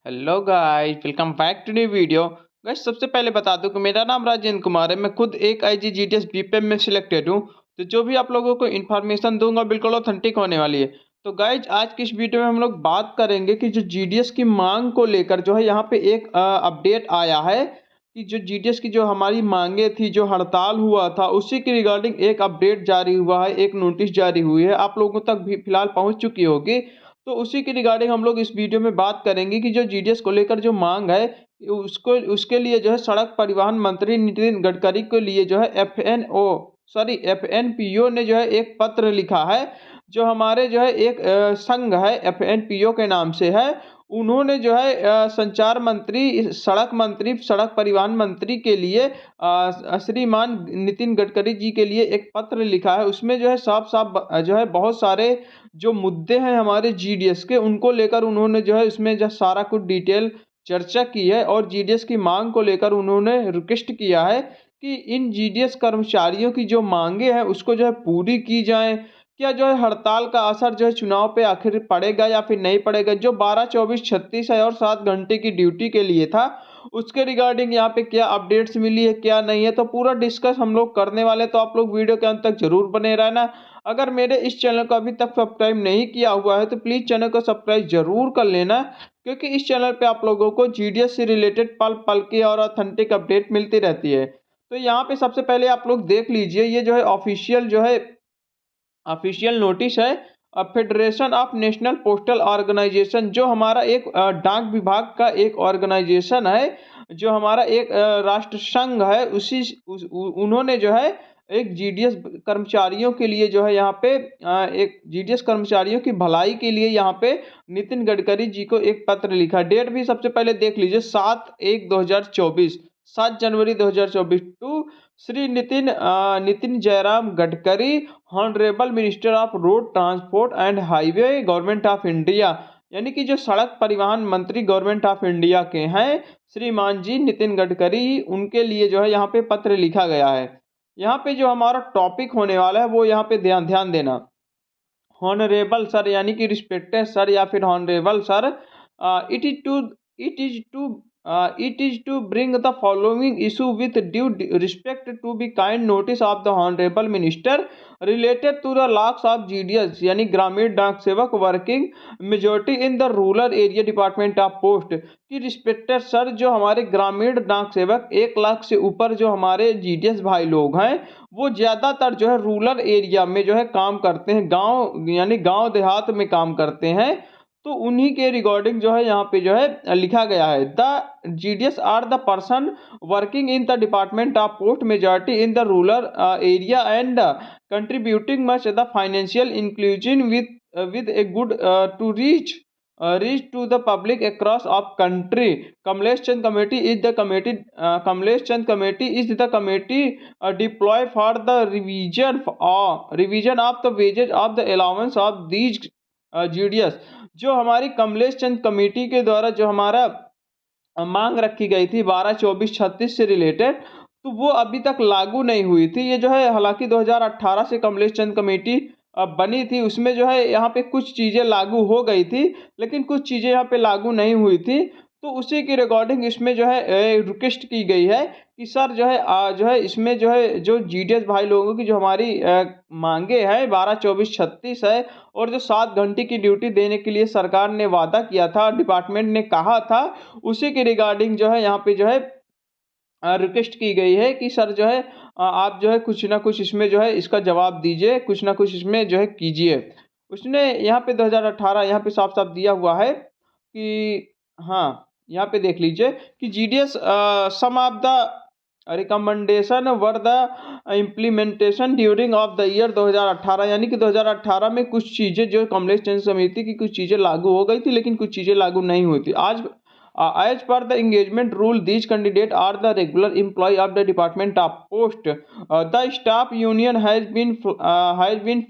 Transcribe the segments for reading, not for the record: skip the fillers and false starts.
Hello guys, welcome back to new video. Guys, सबसे पहले बता दूं कि मेरा नाम राजेंद्र कुमार है। मैं खुद एक IGGTS बीपीएम में सिलेक्टेड हूं। तो जो भी आप लोगों को इन्फॉर्मेशन दूंगा बिल्कुल ऑथेंटिक होने वाली है। तो गाइस, आज की इस वीडियो में हम लोग बात करेंगे कि जो GDS की मांग को लेकर जो है यहाँ पे एक अपडेट आया है कि जो GDS की जो हमारी मांगे थी, जो हड़ताल हुआ था, उसी की रिगार्डिंग एक अपडेट जारी हुआ है, एक नोटिस जारी हुई है, आप लोगों तक भी फिलहाल पहुंच चुकी होगी। तो उसी की रिगार्डिंग हम लोग इस वीडियो में बात करेंगे कि जो GDS को लेकर जो मांग है, उसको उसके लिए जो है सड़क परिवहन मंत्री नितिन गडकरी के लिए जो है FNPO ने जो है एक पत्र लिखा है। जो हमारे जो है एक संघ है, FNPO के नाम से है। उन्होंने जो है संचार मंत्री, सड़क परिवहन मंत्री के लिए श्रीमान नितिन गडकरी जी के लिए एक पत्र लिखा है। उसमें जो है साफ साफ जो है बहुत सारे जो मुद्दे हैं हमारे GDS के, उनको लेकर उन्होंने जो है इसमें जो सारा कुछ डिटेल चर्चा की है और GDS की मांग को लेकर उन्होंने रिक्वेस्ट किया है कि इन GDS कर्मचारियों की जो मांगे हैं उसको जो है पूरी की जाए। क्या जो है हड़ताल का असर जो है चुनाव पे आखिर पड़ेगा या फिर नहीं पड़ेगा? जो 12, 24, 36 है और 7 घंटे की ड्यूटी के लिए था, उसके रिगार्डिंग यहाँ पे क्या अपडेट्स मिली है, क्या नहीं है, तो पूरा डिस्कस हम लोग करने वाले। तो आप लोग वीडियो के अंत तक जरूर बने रहना। अगर मेरे इस चैनल को अभी तक सब्सक्राइब नहीं किया हुआ है तो प्लीज़ चैनल को सब्सक्राइब जरूर कर लेना, क्योंकि इस चैनल पे आप लोगों को GDS से रिलेटेड पल पल की और ऑथेंटिक अपडेट मिलती रहती है। तो यहाँ पे सबसे पहले आप लोग देख लीजिए, ये जो है ऑफिशियल नोटिस है federation of national postal organisation, जो हमारा एक डाक विभाग का एक ऑर्गेनाइजेशन है, जो हमारा एक राष्ट्र संघ है। उन्होंने जो है एक GDS कर्मचारियों के लिए जो है यहाँ पे एक GDS कर्मचारियों की भलाई के लिए यहाँ पे नितिन गडकरी जी को एक पत्र लिखा। डेट भी सबसे पहले देख लीजिए, 7/1/2024, 7 January 2024 to Shri Nitin Jairam Gadkari, honourable minister of road transport and highway, government of India. यानी कि जो सड़क परिवहन मंत्री गवर्नमेंट ऑफ इंडिया के हैं, श्रीमान जी नितिन गडकरी, उनके लिए जो है यहाँ पे पत्र लिखा गया है। यहाँ पे जो हमारा टॉपिक होने वाला है वो यहाँ पे ध्यान ध्यान देना। हॉनरेबल सर यानी कि रिस्पेक्टेड सर या फिर honourable sir, it is to it is to it is to bring the following issue with due respect to be kind notice of the honorable minister related to the lakhs of GDS यानी ग्रामीण डाक सेवक working majority in the rural area department of post की respected sir, जो हमारे ग्रामीण डाक सेवक 1 लाख से ऊपर जो हमारे GDS भाई लोग हैं, वो ज़्यादातर जो है रूरल एरिया में जो है काम करते हैं, गांव यानी गांव देहात में काम करते हैं। तो उन्हीं के रिगार्डिंग जो है यहाँ पे जो है लिखा गया है, the GDS are the person working in the department of post majority in the rural area and contributing much the financial inclusion with a good to reach to the public across of country. Kamlesh Chand committee is the committee deployed for the revision of the wages of the allowance of these GDS। जो हमारी कमलेश चंद committee के द्वारा जो हमारा मांग रखी गई थी 12, 24, 36 से रिलेटेड, तो वो अभी तक लागू नहीं हुई थी। ये जो है हालांकि 2018 से कमलेश चंद कमेटी बनी थी, उसमें जो है यहाँ पे कुछ चीज़ें लागू हो गई थी, लेकिन कुछ चीज़ें यहाँ पे लागू नहीं हुई थी। तो उसी की रिकॉर्डिंग इसमें जो है रिक्वेस्ट की गई है कि सर जो है इसमें जो है जो GDS भाई लोगों की जो हमारी मांगे हैं 12, 24, 36 है, और जो 7 घंटे की ड्यूटी देने के लिए सरकार ने वादा किया था, डिपार्टमेंट ने कहा था, उसी के रिगार्डिंग जो है यहाँ पे जो है रिक्वेस्ट की गई है कि सर जो है आप जो है कुछ ना कुछ इसमें जो है इसका जवाब दीजिए, कुछ ना कुछ इसमें जो है कीजिए। उसने यहाँ पे 2018 यहाँ पे साफ साफ दिया हुआ है कि हाँ, यहाँ पे देख लीजिए कि GDS some of the recommendation were the implementation during of the year 2018, यानी कि 2018 में कुछ चीज़ें जो कमलेश चंद समिति की कुछ चीज़ें लागू हो गई थी, लेकिन कुछ चीज़ें लागू नहीं हुई थी। As per the engagement rule, these candidates are the regular employee of the Department of Post. The staff union has been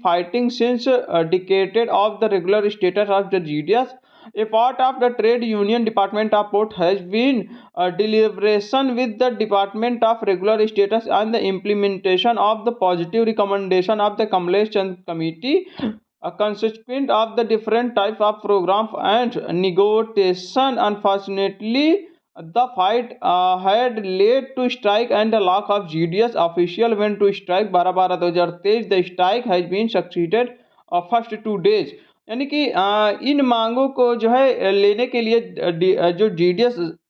fighting since decade of the regular status of the GDS. A part of the trade union Department of Post has been deliberation with the Department of regular status and the implementation of the positive recommendation of the Kamlesh Chand Committee. A consequence of the different types of program and negotiation, unfortunately, the fight had led to strike and the lack of GDS official went to strike 12/12/2023. The strike has been succeeded first 2 days. यानी कि इन मांगों को जो है लेने के लिए जो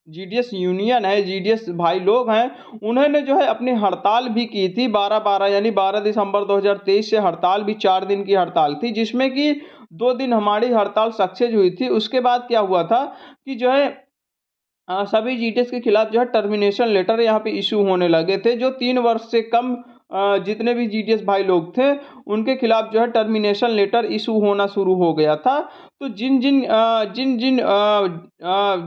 जीडीएस यूनियन है, जीडीएस भाई लोग हैं, उन्होंने जो है अपनी हड़ताल भी की थी 12/12 यानी 12 दिसंबर 2023 से हड़ताल भी 4 दिन की हड़ताल थी, जिसमें कि 2 दिन हमारी हड़ताल सक्सेस हुई थी। उसके बाद क्या हुआ था कि जो है सभी जीडीएस के खिलाफ जो है टर्मिनेशन लेटर यहाँ पे इशू होने लगे थे। जो 3 वर्ष से कम जितने भी जीडीएस भाई लोग थे, उनके खिलाफ जो है टर्मिनेशन लेटर इशू होना शुरू हो गया था। तो जिन जिन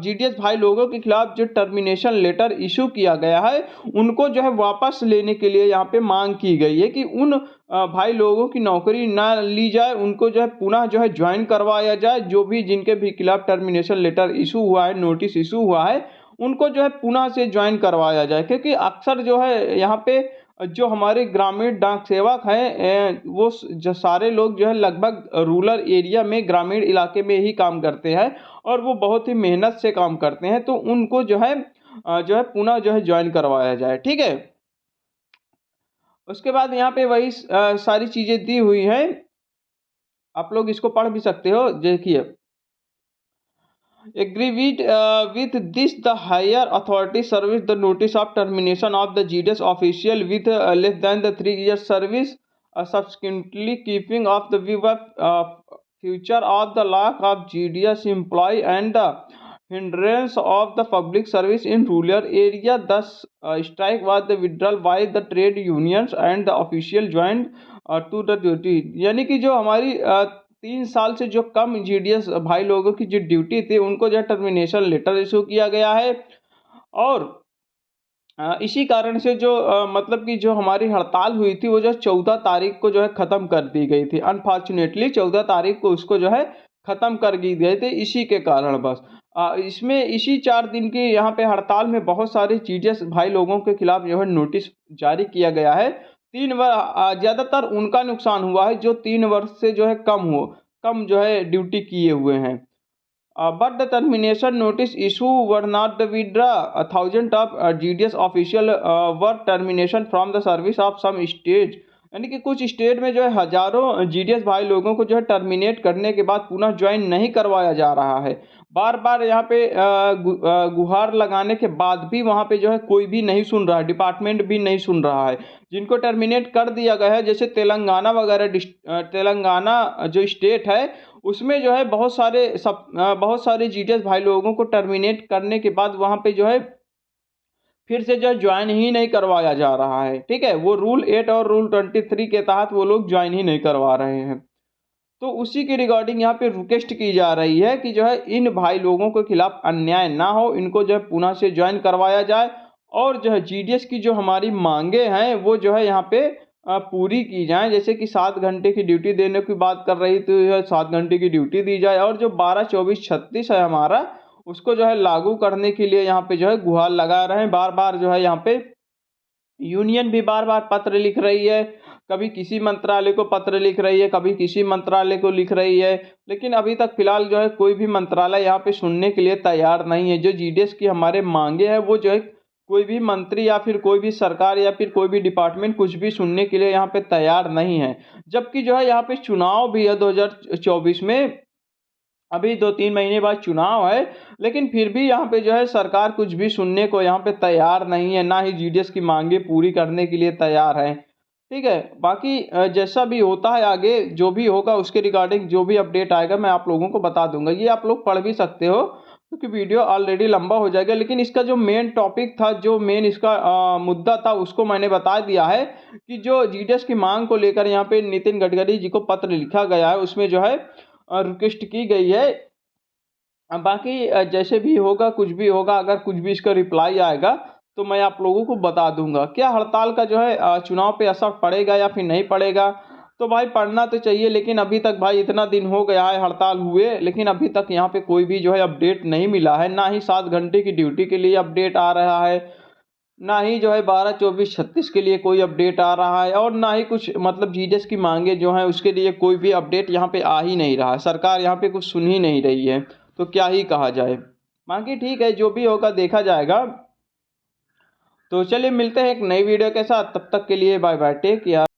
जीडीएस भाई लोगों के खिलाफ जो टर्मिनेशन लेटर इशू किया गया है, उनको जो है वापस लेने के लिए यहाँ पे मांग की गई है कि उन भाई लोगों की नौकरी ना ली जाए, उनको जो है पुनः जो है ज्वाइन करवाया जाए। जो भी जिनके भी खिलाफ टर्मिनेशन लेटर इशू हुआ है, नोटिस इशू हुआ है, उनको जो है पुनः से ज्वाइन करवाया जाए। क्योंकि अक्सर जो है यहाँ पे जो हमारे ग्रामीण डाक सेवक हैं, वो जो सारे लोग जो है लगभग रूरल एरिया में, ग्रामीण इलाके में ही काम करते हैं और वो बहुत ही मेहनत से काम करते हैं। तो उनको जो है पुनः जो है ज्वाइन करवाया जाए। ठीक है। उसके बाद यहाँ पे वही सारी चीज़ें दी हुई हैं, आप लोग इसको पढ़ भी सकते हो। देखिए, agree with this the higher authority service the notice of termination of the GDS official with less than the 3 years service, subsequently keeping of the view of future of the lack of GDS employee and the hindrance of the public service in rural area. Thus strike was the withdrawal by the trade unions and the official joined to the duty। यानी कि जो हमारी 3 साल से जो कम GDS भाई लोगों की जो ड्यूटी थी, उनको जो टर्मिनेशन लेटर इशू किया गया है। और इसी कारण से जो मतलब कि जो हमारी हड़ताल हुई थी, वो जो 14 तारीख को जो है ख़त्म कर दी गई थी। अनफॉर्चुनेटली 14 तारीख को उसको जो है ख़त्म कर दी गए थे, इसी के कारण बस। इसमें इसी 4 दिन की यहाँ पे हड़ताल में बहुत सारे जीडीएस भाई लोगों के खिलाफ जो है नोटिस जारी किया गया है। 3 वर्ष ज़्यादातर उनका नुकसान हुआ है जो 3 वर्ष से जो है कम जो है ड्यूटी किए हुए हैं। But the termination notice issue were not the withdraw. Thousands of GDS official were termination from the service of some state। यानी कि कुछ स्टेट में जो है हजारों जीडीएस भाई लोगों को जो है टर्मिनेट करने के बाद पुनः ज्वाइन नहीं करवाया जा रहा है। बार बार यहाँ पे गुहार लगाने के बाद भी वहाँ पे जो है कोई भी नहीं सुन रहा है, डिपार्टमेंट भी नहीं सुन रहा है। जिनको टर्मिनेट कर दिया गया है, जैसे तेलंगाना वगैरह, तेलंगाना जो स्टेट है, उसमें जो है बहुत सारे जीडीएस भाई लोगों को टर्मिनेट करने के बाद वहाँ पे जो है फिर से जो है ज्वाइन ही नहीं करवाया जा रहा है। ठीक है, वो रूल 8 और रूल 23 के तहत वो लोग ज्वाइन ही नहीं करवा रहे हैं। तो उसी के रिगार्डिंग यहाँ पे रिक्वेस्ट की जा रही है कि जो है इन भाई लोगों के खिलाफ अन्याय ना हो, इनको जो है पुनः से ज्वाइन करवाया जाए और जो है जीडीएस की जो हमारी मांगे हैं वो जो है यहाँ पे पूरी की जाए। जैसे कि 7 घंटे की ड्यूटी देने की बात कर रही तो 7 घंटे की ड्यूटी दी जाए, और जो 12, 24, 36 है हमारा, उसको जो है लागू करने के लिए यहाँ पे जो है गुहार लगा रहे हैं। बार बार जो है यहाँ पे यूनियन भी बार बार पत्र लिख रही है, कभी किसी मंत्रालय को पत्र लिख रही है, कभी किसी मंत्रालय को लिख रही है, लेकिन अभी तक फिलहाल जो है कोई भी मंत्रालय यहाँ पे सुनने के लिए तैयार नहीं है। जो जीडीएस की हमारे मांगे हैं वो जो है कोई भी मंत्री या फिर कोई भी सरकार या फिर कोई भी डिपार्टमेंट कुछ भी सुनने के लिए यहाँ पे तैयार नहीं है। जबकि जो है यहाँ पे चुनाव भी है 2024 में, अभी 2-3 महीने बाद चुनाव है, लेकिन फिर भी यहाँ पे जो है सरकार कुछ भी सुनने को यहाँ पे तैयार नहीं है, ना ही जीडीएस की मांगे पूरी करने के लिए तैयार है। ठीक है, बाकी जैसा भी होता है आगे जो भी होगा उसके रिगार्डिंग जो भी अपडेट आएगा मैं आप लोगों को बता दूंगा। ये आप लोग पढ़ भी सकते हो क्योंकि वीडियो ऑलरेडी लंबा हो जाएगा, लेकिन इसका जो मेन टॉपिक था, जो मेन इसका मुद्दा था, उसको मैंने बता दिया है कि जो जीडीएस की मांग को लेकर यहाँ पे नितिन गडकरी जी को पत्र लिखा गया है, उसमें जो है रिक्वेस्ट की गई है। बाकी जैसे भी होगा, कुछ भी होगा, अगर कुछ भी इसका रिप्लाई आएगा तो मैं आप लोगों को बता दूंगा। क्या हड़ताल का जो है चुनाव पे असर पड़ेगा या फिर नहीं पड़ेगा? तो भाई पढ़ना तो चाहिए, लेकिन अभी तक भाई इतना दिन हो गया है हड़ताल हुए, लेकिन अभी तक यहाँ पे कोई भी जो है अपडेट नहीं मिला है। ना ही 7 घंटे की ड्यूटी के लिए अपडेट आ रहा है, ना ही जो है 12, 24, 36 के लिए कोई अपडेट आ रहा है, और ना ही कुछ मतलब जीडीएस की मांगे जो हैं उसके लिए कोई भी अपडेट यहाँ पे आ ही नहीं रहा। सरकार यहाँ पे कुछ सुन ही नहीं रही है, तो क्या ही कहा जाए। बाकी ठीक है, जो भी होगा देखा जाएगा। तो चलिए मिलते हैं एक नई वीडियो के साथ, तब तक के लिए बाय बाय, टेक केयर।